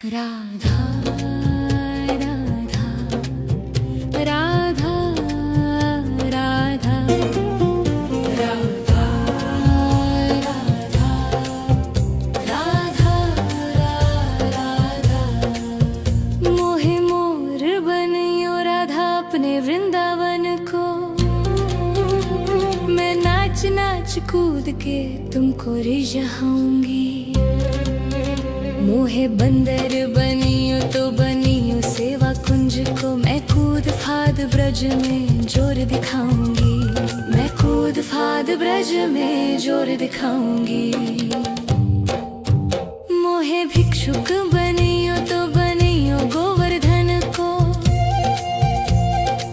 राधा राधा राधा राधा राधा राधा राधा मोहे मोर बनियो राधा अपने वृंदावन को। मैं नाच नाच कूद के तुमको रिझाऊंगी। मोहे बंदर बनियो तो बनियो सेवा कुंज को। मैं कूद फाद ब्रज में जोर दिखाऊंगी। मैं कूद फाद ब्रज में जोर दिखाऊंगी। मोहे भिक्षुक बनियो तो बनियो गोवर्धन को।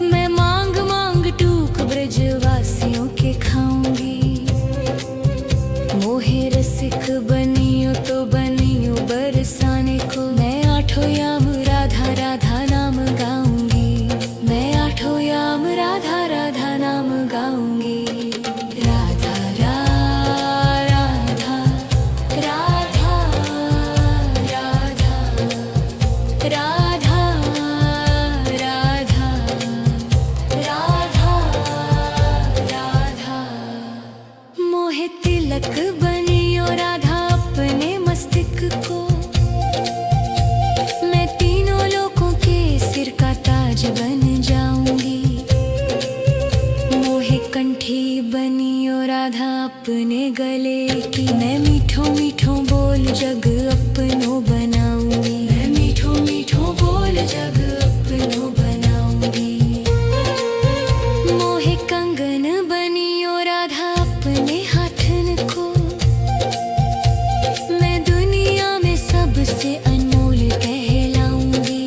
मैं मांग मांग टूक ब्रजवासियों के खाऊंगी। मोहे रसिक बनियो तो बनियो बरसाने को। मैं आठों याम राधा राधा नाम गाऊंगी। मैं आठों याम राधा राधा नाम गाऊंगी। राधा राधा राधा राधा राधा राधा राधा राधा मोहे तिलक बनियो राधा अपने मस्तिष्क को। मैं तीनों लोगों के सिर का ताज बन जाऊंगी। मोहे कंठी बनियो राधा अपने गले की। मैं मीठो मीठो बोल जग अपनो बनाऊंगी। मैं मीठो मीठो बोल जग अपनो बनाऊंगी। मोहे कंगन बनियो राधा अपने हाथन को। मैं दुनिया में सबसे अनमोल कहलाऊंगी।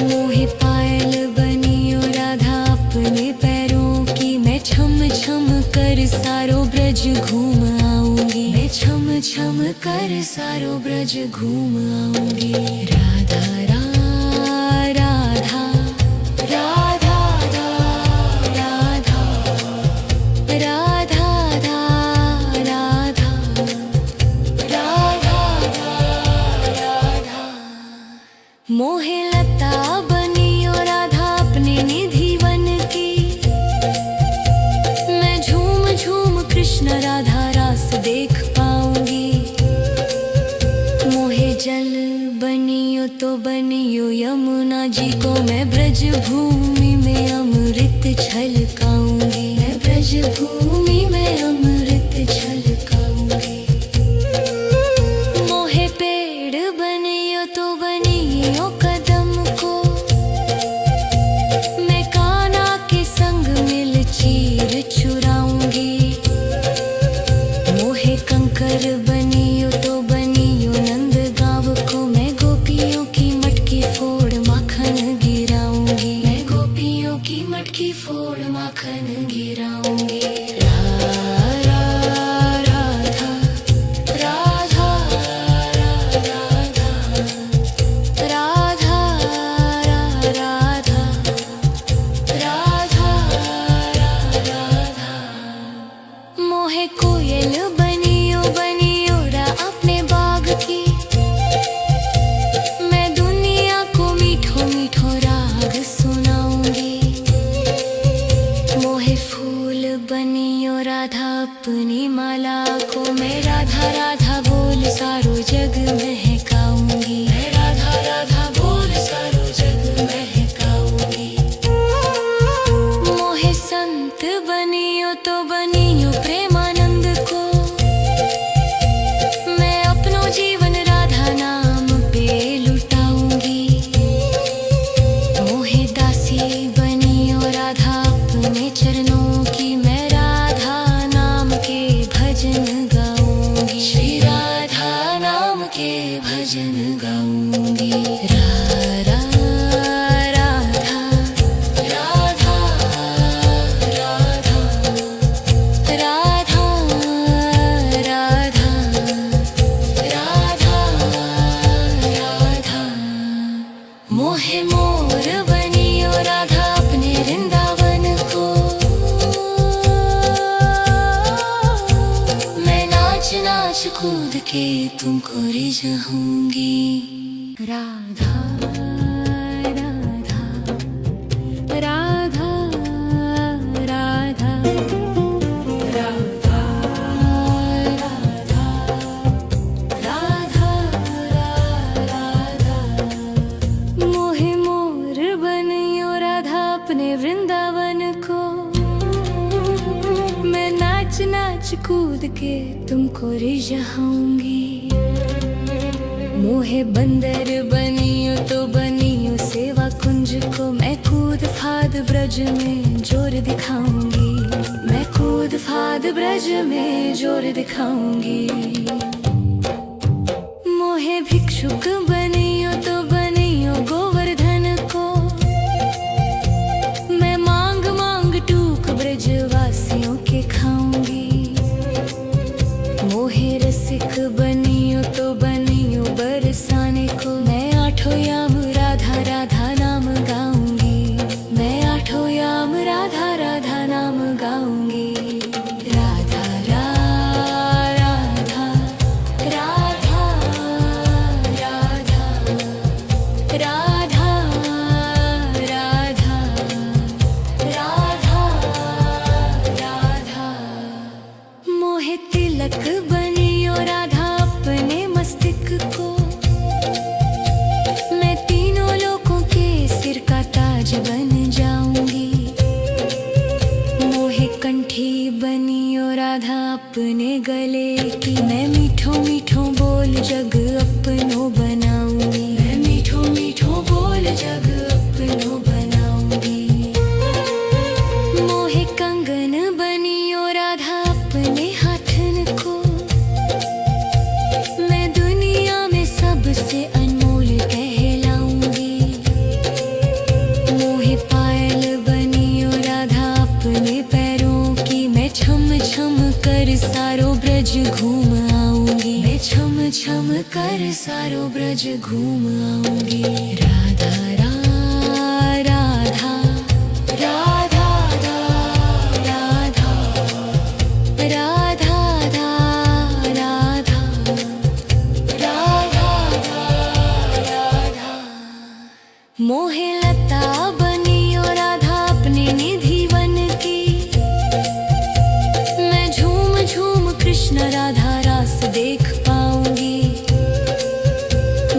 मोहे पायल बनियो राधा अपने पैरों की। मैं छम छम कर सारो ब्रज घूम आऊंगी। मैं छम छम कर सारो ब्रज घूम आऊंगी। राधा राधा राधा राधा राधा राधा राधा राधा मोहे लता बनियो राधा अपने निधि वन की। मैं झूम झूम कृष्ण राधा रास देख पाऊंगी। मोहे जल बनियो तो बनियो यमुना जी को। मैं ब्रज भूमि में अमृत छलकाऊंगी। मैं ब्रज भूमि में अमृत छलकाऊंगी। मोहे पेड़ बनियो तो बनियो कदम को। मैं कान्हा के संग मिल चीर चुराऊंगी। मोहे कंकर बनियो तो बनियो नंद गाँव को। मैं गोपियों की मटकी फोड़ माखन गिराऊंगी। मैं गोपियों की मटकी फोड़ माखन गिराऊंगी। राधा राधा राधा राधा राधा राधा राधा मोहे कोयल बनियो बनियो रा अपने बाग की। मैं दुनिया को मीठो मीठो राग सुनाऊंगी। मोहे फूल बनियो राधा अपनी माला को। मैं राधा राधा बोल सारो जग महकाऊंगी। मैं राधा राधा बोल सारो जग महकाऊंगी। मोहे संत बनियो तो बनियो प्रेमानंद को। मैं अपनो जीवन राधा नाम पे लुटाऊंगी। मोहे दासी बनियो राधा अपने चरणों की। मैं राधा नाम के भजन गाऊंगी। श्री राधा नाम के भजन गाऊंगी। राधा राधा राधा राधा राधा राधा राधा मोहे मोर बनियो राधा अपने वृंदावन को। मैं नाच नाच कूद के तुमको रिझाऊंगी। राधा राधा राधा राधा राधा राधा राधा मोहे मोर बनियो राधा अपने वृंदावन को। मैं नाच नाच कूद के तुमको रिझाऊंगी। मोहे बंदर बनियो तो बनियो सेवा कुंज को। मैं कूद फाद ब्रज में जोर दिखाऊंगी। मैं कूद फाद ब्रज में जोर दिखाऊंगी। मोहे भिक्षुक बनियो तो बनियो गोवर्धन को। मैं मांग मांग टूक ब्रजवासियों के खाऊंगी। मोहे रसिक बनियो तो बनियो बरसाने को। मैं आठों याम राधा राधा नाम गाऊंगी। मैं आठों याम राधा राधा नाम गाऊंगी। राधा राधा राधा राधा राधा राधा राधा मोहे तिलक बनियो राधा अपने मस्तक को। मैं तीनों लोगों के सिर का ताज बन जाऊंगी। मोहे कंठी बनियो राधा अपने गले की। मैं मीठो मीठो बोल जग अपनो बनाऊंगी। मैं मीठो मीठो बोल जग अपनो बनाऊंगी। मोहे कंगन बनियो राधा अपने हाथन को। मैं दुनिया में सबसे अनमोल कहलाऊंगी। मोहे पायल बनियो राधा अपने पैरों की। मैं छम छम कर सारो ब्रज घूम आऊंगी। मैं छम छम कर सारो ब्रज घूम आऊंगी। राधा राधा राधा राधा राधा राधा राधा मोहे लता बनियो राधा अपने निधि वन की। मैं झूम झूम कृष्ण राधा रास देख पाऊंगी।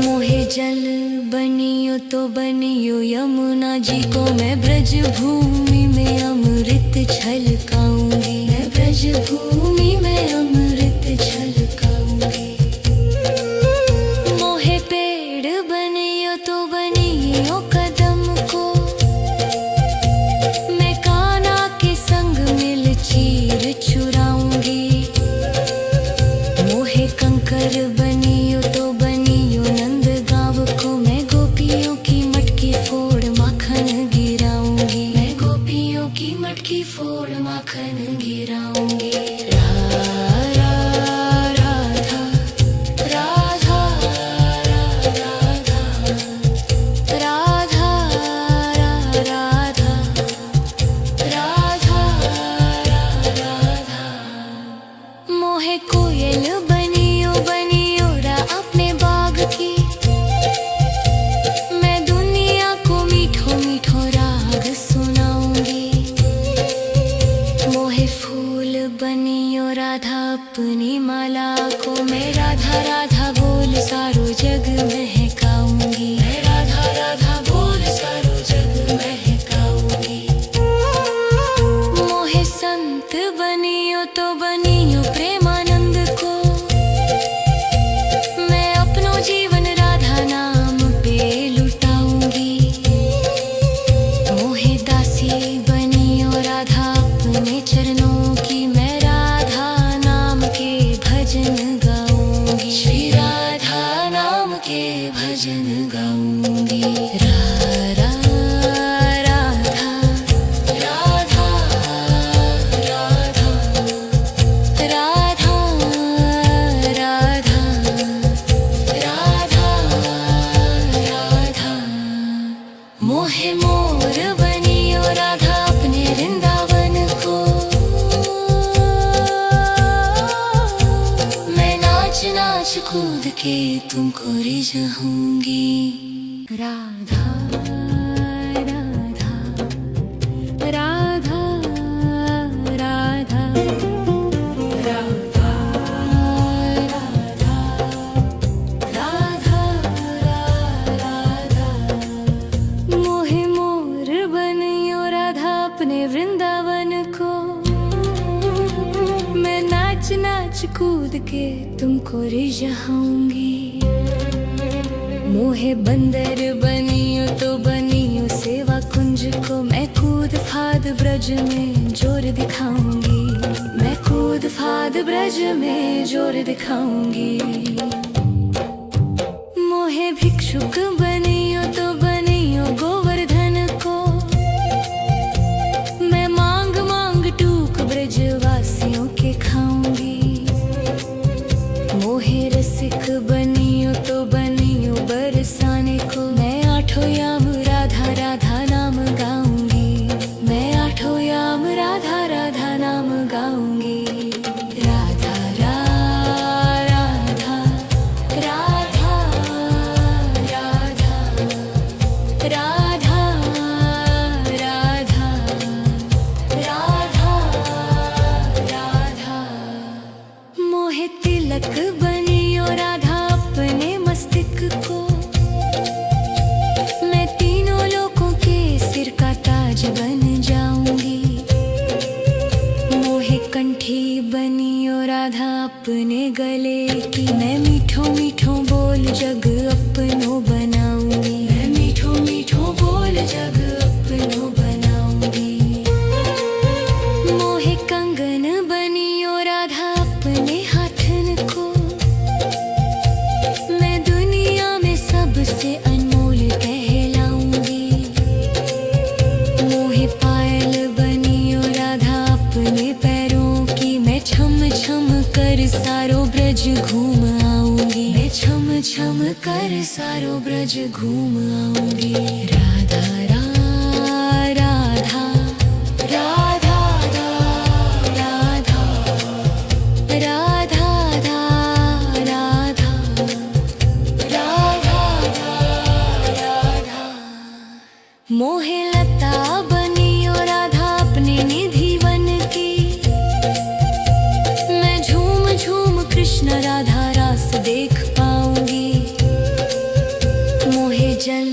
मोहे जल बनियो तो बनियो यमुना जी को। मैं ब्रज भूमि में अमृत छलकाऊंगी। मैं ब्रज भूमि में अमृत छलकाऊंगी। मोहे पेड़ बनियो तो बनियो कदम को। मैं कान्हा के संग मिल चीर चुराऊंगी। मोहे कंकर बनियो तो बनियो नंद गाँव को। मैं गोपियों की मटकी फोड़ माखन गिराऊंगी। मैं गोपियों की मटकी फोड़ माखन गिराऊंगी। राधा राधा राधा राधा राधा राधा राधा मोहे कोयल बनियो बनियो रा अपने बाग की। मैं दुनिया को मीठो मीठो राग सुनाऊंगी। मोहे फूल बनियो राधा अपनी माला को। मैं राधा राधा बोल सारो जग महकाऊंगी। मैं राधा राधा बोल सारो जग महकाऊंगी। मोहे संत बनियो तो बनियो प्रेमानंद को। मैं अपनो जीवन राधा नाम पे लुटाऊंगी। मोहे दासी बनियो राधा अपने चरणों की। मैं राधा नाम के भजन गाऊंगी। श्री राधा नाम के भजन गाऊंगी। राधा राधा राधा राधा राधा राधा राधा राधा मोहे मोर बनियो राधा अपने वृंदावन को। मैं नाच नाच कूद जाऊंगी। राधा राधा राधा राधा राधा राधा राधा मोहे मोर बनियो राधा अपने वृंदावन को। मैं नाच नाच कूद के तुमको रिझाऊंगी। मोहे बंदर बनियो तो बनियो सेवा कुंज को। मैं कूद फाद ब्रज में जोर दिखाऊंगी। मैं कूद फाद ब्रज में जोर दिखाऊंगी। मोहे भिक्षुक बनियो तो बनियो गोवर्धन को। मैं मांग मांग टूक ब्रजवासियों के खाऊंगी। मोहे रसिक बनियो तो बनियो बरसाने को। मैं आठों याम राधा राधा नाम गाऊंगी। मैं आठों याम राधा राधा नाम गाऊंगी। राधा राधा राधा राधा राधा राधा राधा राधा मोहे तिलक बनियो राधा अपने मस्तक को। मैं तीनों लोगों के सिर का ताज बन जाऊंगी। मोहे कंठी बनियो राधा अपने गले की। मैं मीठो मीठो बोल जग अपनो बनाऊंगी। मैं मीठो मीठो बोल जग अपनो बनाऊंगी। मोहे कंगन बनियो राधा अपने हाथन को। मैं दुनिया में सबसे अनमोल कहलाऊंगी। मोहे पायल बनियो राधा अपने पैरों की। मैं छम छम कर सारो ब्रज घूम आऊंगी। मैं छम छम कर सारो ब्रज घूम आऊंगी। राधा राधा राधा राधा राधा राधा राधा राधा मोहे लता बनियो राधा अपने निधि वन की। मैं झूम झूम कृष्ण राधा रास देख पाऊंगी। मोहे जल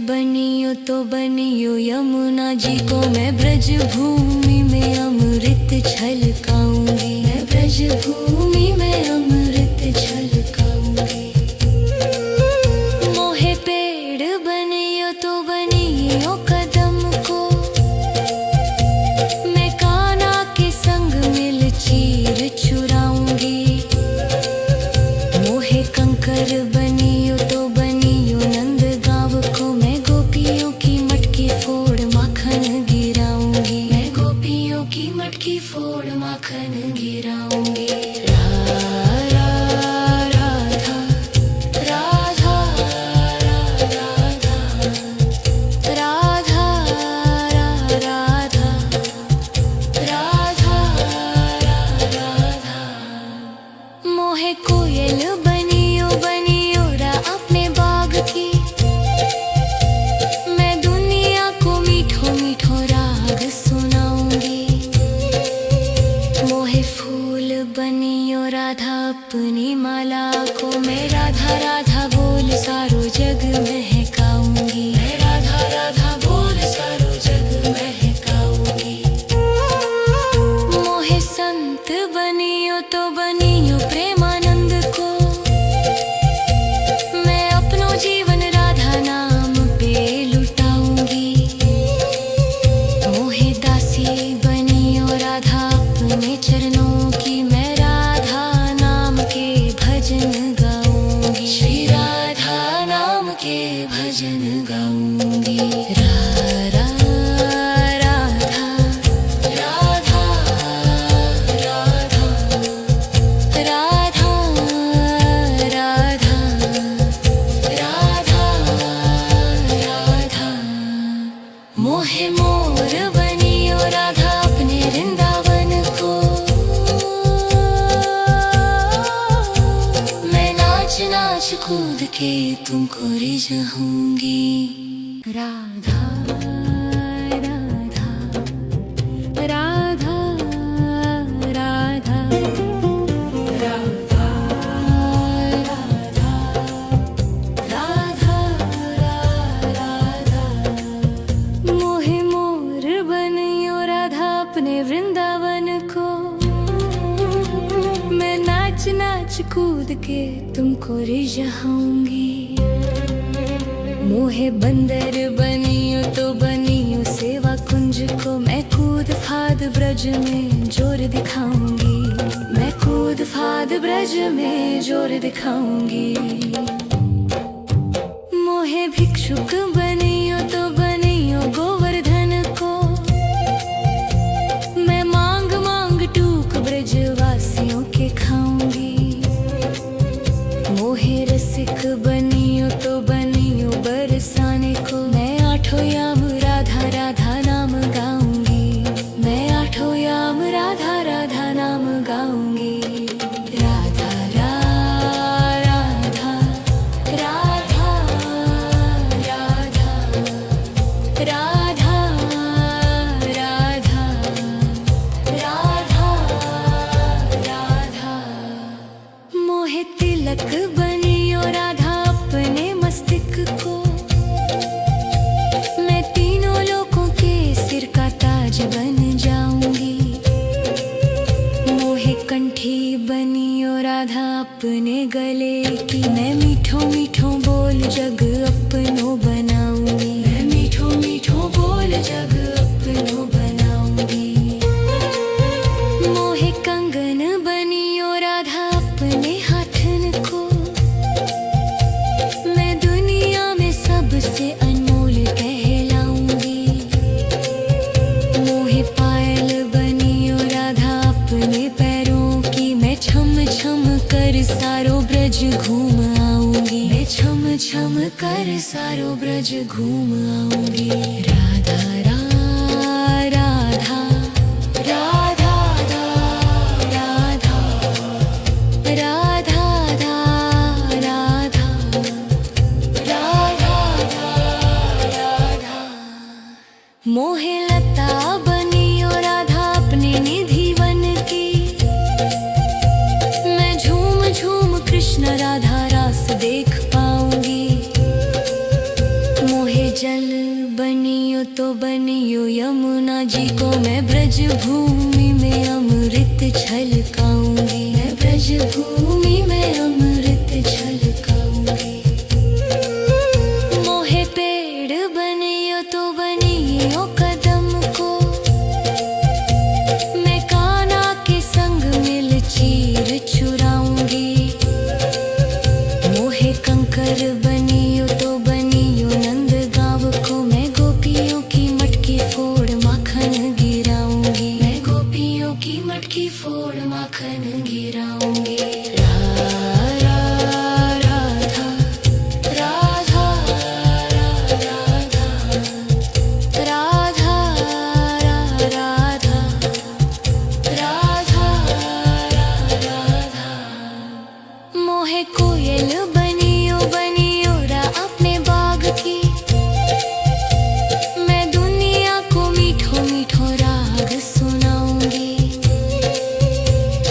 बनियो तो बनियो यमुना जी को। मैं ब्रज भूमि में अमृत छलकाऊंगी। मैं ब्रज भूमि में अमृत छलकाऊंगी। मोहे पेड़ बनियो तो बनियो कदम को। मैं कान्हा के संग मिल चीर चुराऊंगी। मोहे कंकर बनियो तो बनियो नंद गाँव को। मैं गोपियों की मटकी फोड़ माखन गिराऊंगी। मैं गोपियों की मटकी फोड़ माखन गिराऊंगी। राधा राधा राधा राधा राधा राधा राधा राधा मोहे कोयल बनियो बनियो रा अपने बाग की। मैं दुनिया को मीठो मीठो राग सुनाऊंगी। मोहे फूल बनियो राधा अपनी माला को। मैं राधा राधा बोल सारो जग महकाऊंगी। मैं राधा राधा बोल सारो जग महकाऊंगी। मोहे संत बनियो तो बनियो प्रेमानंद को। मैं अपनो जीवन राधा नाम पे लुटाऊंगी। मोहे दासी बनियो राधा अपने चरणों की। मैं राधा नाम के भजन गाऊंगी। श्री राधा नाम के के तुमको रिझाऊंगी। राधा राधा राधा राधा राधा राधा राधा मोहे मोर बनियो राधा अपने वृंदावन को। मैं नाच नाच कूद के तुमको रिझाऊंगी। मोहे बंदर बनियो तो बनियो सेवा कुंज को। मैं कूद फाद ब्रज में जोर दिखाऊंगी। मैं कूद फाद ब्रज में जोर दिखाऊंगी। मोहे भिक्षुक बनियो तो बनियो गोवर्धन को। मैं मांग मांग टूक ब्रजवासियों के खाऊंगी। मोहे रसिक बनियो तो बनियो बरसाने को। मैं आठों याम राधा राधा नाम गाऊंगी। मैं आठों याम राधा राधा नाम गाऊंगी। राधा राधा राधा राधा राधा राधा राधा मोहे तिलक बनियो राधा अपने मस्तक को। मैं तीनों लोगों के सिर का ताज बन जाऊंगी। मोहे कंठी बनियो राधा अपने गले की। मैं मीठो मीठो बोल जग अपनो बनाऊंगी। मैं मीठो मीठो बोल जग अपनो बनाऊंगी। मोहे कंगन बनियो राधा अपने हाथन को। मैं दुनिया में सबसे अनमोल कहलाऊंगी। मोहे पायल बनियो राधा अपने पैरों की। मैं छम छम कर सारो ब्रज घूम आऊंगी। मैं छम छम कर सारो ब्रज घूम आऊंगी। राधा राधा राधा राधा राधा राधा राधा मोहे लता बनियो राधा अपने निधि वन की। मैं झूम झूम कृष्ण राधा रास देख पाऊंगी। मोहे जल बनियो तो बनियो यमुना जी को। मैं ब्रज भूमि में अमृत छलकाऊंगी। मैं ब्रज भूमि में अमृत छलकाऊंगी। मोहे पेड़ बनियो तो बनियो कदम को। मैं कान्हा के संग मिल चीर चुराऊंगी। मोहे कंकर बनियो तो बनियो नंद गाँव को। मैं गोपियों की मटकी फोड़ माखन गिराऊंगी। मैं गोपियों की मटकी फोड़ माखन गिराऊंगी। राधा राधा राधा राधा राधा राधा राधा मोहे कोयल बनियो बनियो रा अपने बाग की। मैं दुनिया को मीठो मीठो राग सुनाऊंगी।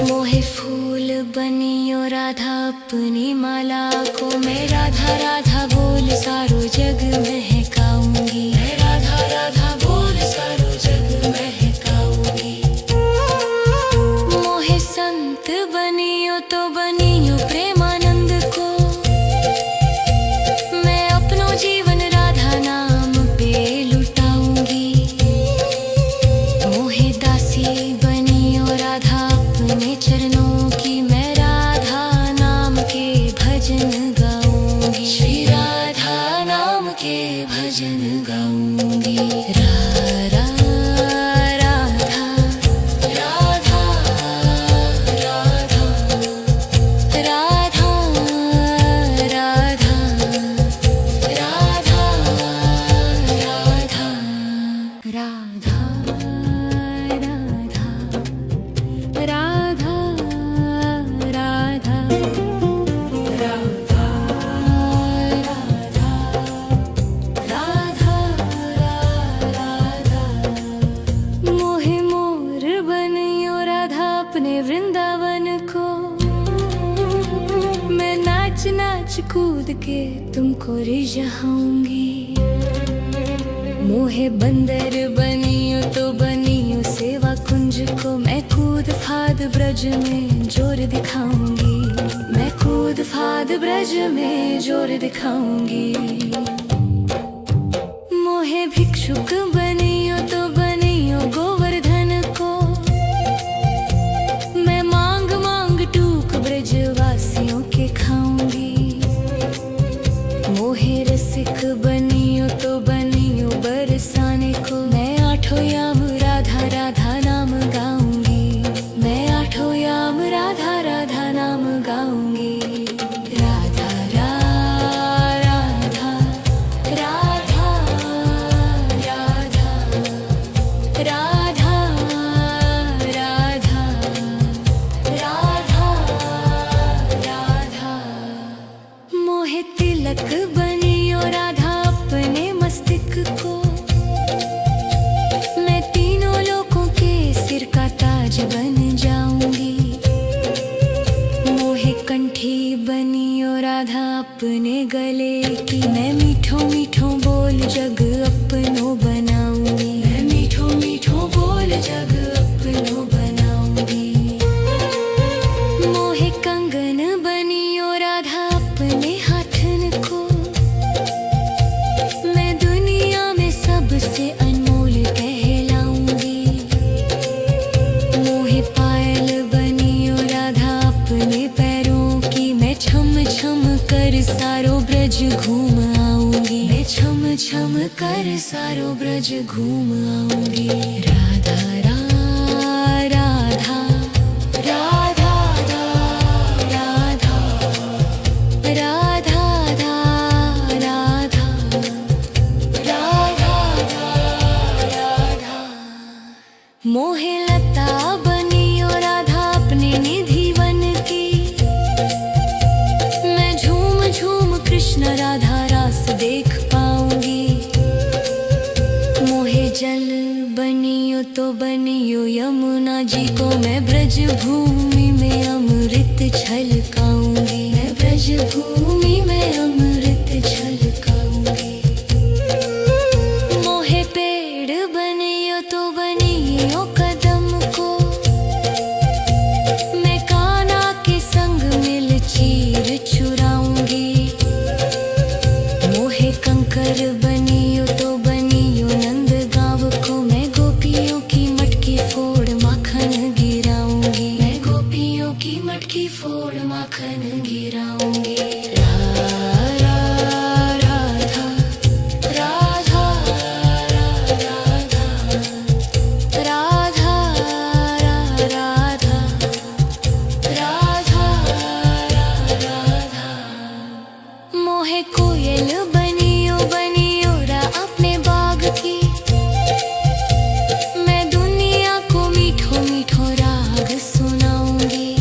मोहे फूल बनियो राधा अपनी माला को। मैं राधा राधा बोल सारो जग महकाऊंगी। मैं राधा राधा बोल सारो जग महकाऊंगी। मोहे संत बनियो तो बनियो प्रेमानंद को। मैं अपनो जीवन राधा नाम पे लुटाऊंगी। मोहे दासी बनियो राधा अपने चरणों की। मैं राधा नाम के भजन गाऊंगी। श्री राधा नाम के भजन गाऊंगी। राधा राधा राधा राधा राधा राधा राधा राधा राधा राधा राधा के तुमको रिझाऊंगी। मोहे बंदर बनियो तो बनियो सेवा कुंज को, मैं कूद फाद ब्रज में जोर दिखाऊंगी। मैं कूद फाद ब्रज में जोर दिखाऊंगी। मोहे भिक्षुक बनियो तो बनियो गोवर्धन को, मैं मांग मांग टूक ब्रजवासियों के खाऊंगी। मोहे रसिक बनियो तो बनियो बरसाने को, मैं आठों याम राधा राधा नाम गाऊंगी। मैं आठों याम राधा राधा नाम गाऊंगी। राधा राधा राधा राधा राधा राधा राधा राधा। मोहे तिलक बनियो राधा अपने मस्तक को, मैं तीनों लोगों के सिर का ताज बन जाऊंगी। मोहे कंठी बनियो राधा अपने गले की, मैं मीठो मीठो बोल जग अपनो बनाऊंगी। मैं मीठो मीठो बोल जग अपनो बनाऊंगी। मोहे कंगन बनियो राधा अपने हाथन को, मैं दुनिया में सबसे अनमोल कहलाऊंगी। मोहे पायल बनियो राधा अपने पैरों की, मैं छम छम कर सारो ब्रज घूम आऊंगी। मैं छम छम कर सारो ब्रज घूम आऊंगी। राधा राधा राधा राधा राधा राधा राधा राधा। मोहे लता बनियो राधा अपने निधि वन की, मैं झूम झूम कृष्ण राधा रास देख पाऊंगी। मोहे जल बनियो तो बनियो यमुना जी को, मैं ब्रज भूमि में अमृत छलकाऊंगी। मैं ब्रज भूमि में अमृत छलकाऊंगी। मोहे पेड़ बनियो तो बनियो कदम को, मैं कान्हा के संग मिल चीर चुराऊंगी। मोहे कंकर बनियो तो बनियो नंद गाँव को, मैं गोपियों की मटकी फोड़ माखन गिराऊंगी। मैं गोपियों की मटकी फोड़ माखन गिराऊंगी। राधा राधा राधा राधा राधा राधा राधा। मोहे कोयल बनियो बनियो रा अपने बाग की, मैं दुनिया को मीठो मीठो राग सुनाऊंगी।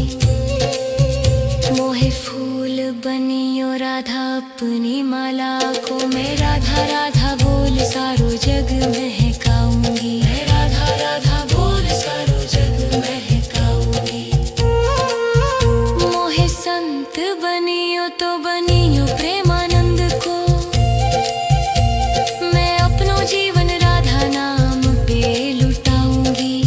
मोहे फूल बनियो राधा अपनी माला को, मैं राधा राधा बोल सारो जग महकाऊंगी। मैं राधा राधा बोल सारो जग महकाऊंगी। मोहे संत बनियो तो बनियो प्रेमानंद को, मैं अपनो जीवन राधा नाम पे लुटाऊंगी।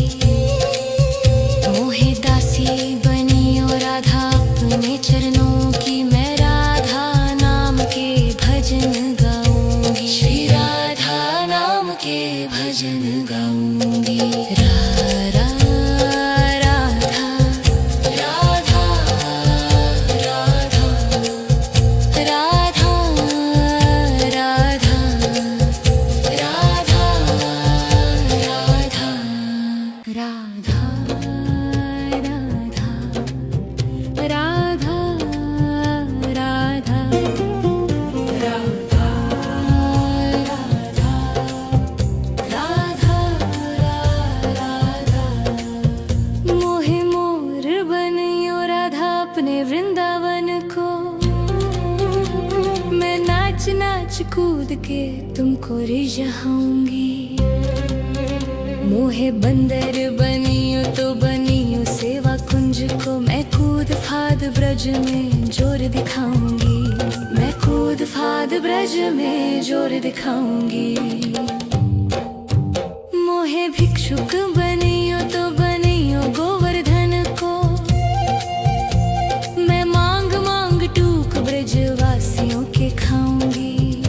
मोहे दासी बनियो राधा अपने चरणों की, मैं राधा नाम के भजन गाऊंगी। श्री राधा नाम के भजन गाऊंगी। राधा राधा राधा राधा राधा राधा राधा राधा राधा राधा राधा राधा राधा राधा। मोहे मोर बनियो राधा अपने वृंदावन को, मैं नाच नाच कूद के तुमको रिझाऊंगी। मोहे बंदर बनियो तो बनियो सेवा कुंज को, मैं कूद फाद ब्रज में जोर दिखाऊंगी। मैं कूद कूद फाद ब्रज में जोर दिखाऊंगी। मोहे भिक्षुक बनियो तो बनियो गोवर्धन को, मैं मांग मांग टूक ब्रजवासियों के खाऊंगी।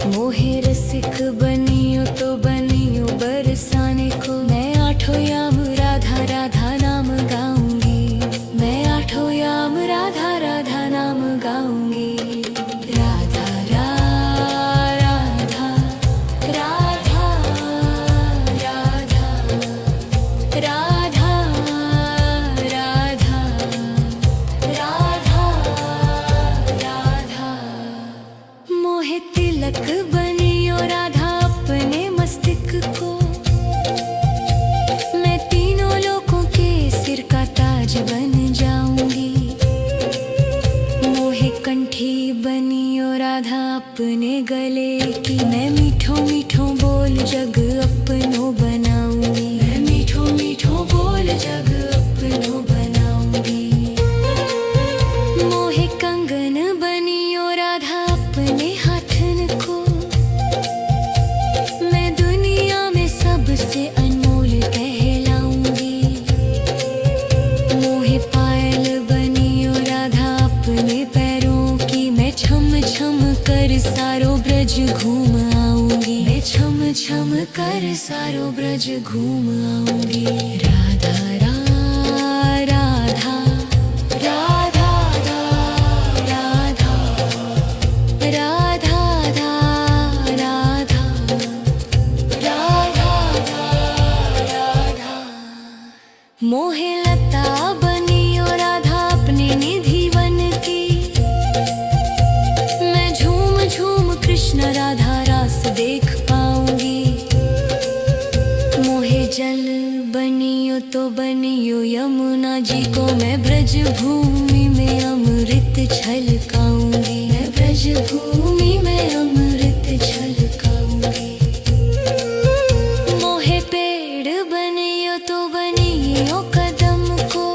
मोहे रसिक बनियो तो बनियो बरसाने को, मैं आठों याम राधा राधा नाम गाऊंगी। मैं आठों याम राधा राधा नाम गाऊंगी। राधा राधा राधा राधा राधा राधा राधा राधा। मोहे तिलक बनियो राधा अपने मस्तक को, मैं तीनों लोगों के सिर का ताज बन जाऊंगी। मोहे कंठी बनियो राधा अपने गले की, मैं मीठो मीठो बोल जग अपनो बनाऊंगी। मैं मीठो मीठो बोल जग अपनो बनाऊंगी। मोहे कंगन बनियो राधा अपने हाथन को, मैं दुनिया में सबसे अनमोल कहलाऊंगी। मोहे पायल बनियो राधा अपने पैरों की, मैं छम छम कर सारो ब्रज घूम आऊंगी। मैं छम छम कर सारो ब्रज घूम आऊंगी। राधा राधा राधा राधा राधा राधा राधा राधा। मोहे लता बनियो राधा अपने निधि वन की, मैं झूम झूम कृष्ण राधा रास देख पाऊंगी। मोहे जल बनियो तो बनियो यमुना जी को, मैं ब्रज भूमि में अमृत छलकाऊंगी। मैं ब्रज भूमि में अमृत छलकाऊंगी। मोहे पेड़ बनियो तो बनियो कदम को,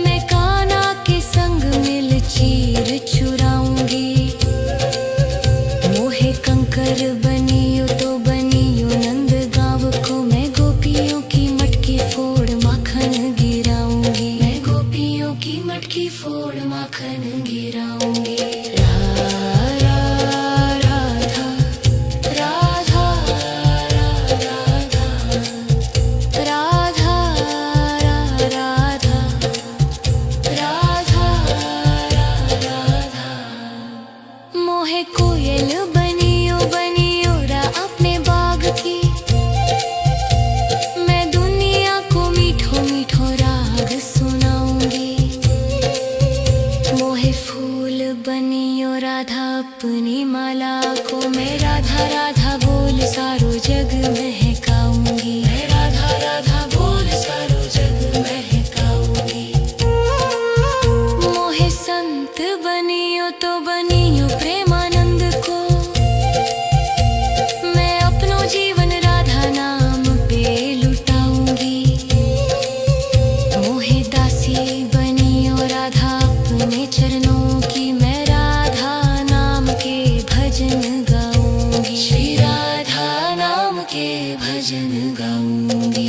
मैं कान्हा के संग मिल चीर चुराऊंगी। मोहे कंकर बनियो तो बनियो नंद गाँव को, मैं गोपियों की मटकी फोड़ माखन गिराऊंगी। मैं गोपियों की मटकी फोड़ माखन गिराऊंगी। राधा राधा राधा राधा राधा राधा राधा। मोहे कोयल बनियो बनियो रा अपने बाग की, मैं दुनिया को मीठो मीठो राग सुनाऊंगी। मोहे फूल बनियो राधा अपनी माला को, मैं राधा राधा बोल सारो जग महकाऊंगी। मैं राधा राधा बोल सारो जग महकाऊंगी। मोहे संत बनियो तो बनियो प्रेमानंद को, मैं अपनो जीवन राधा नाम पे लुटाऊंगी। मोहे दासी बनियो राधा अपने चरणों की, मैं राधा नाम के भजन गाऊंगी। श्री राधा नाम के भजन गाऊंगी।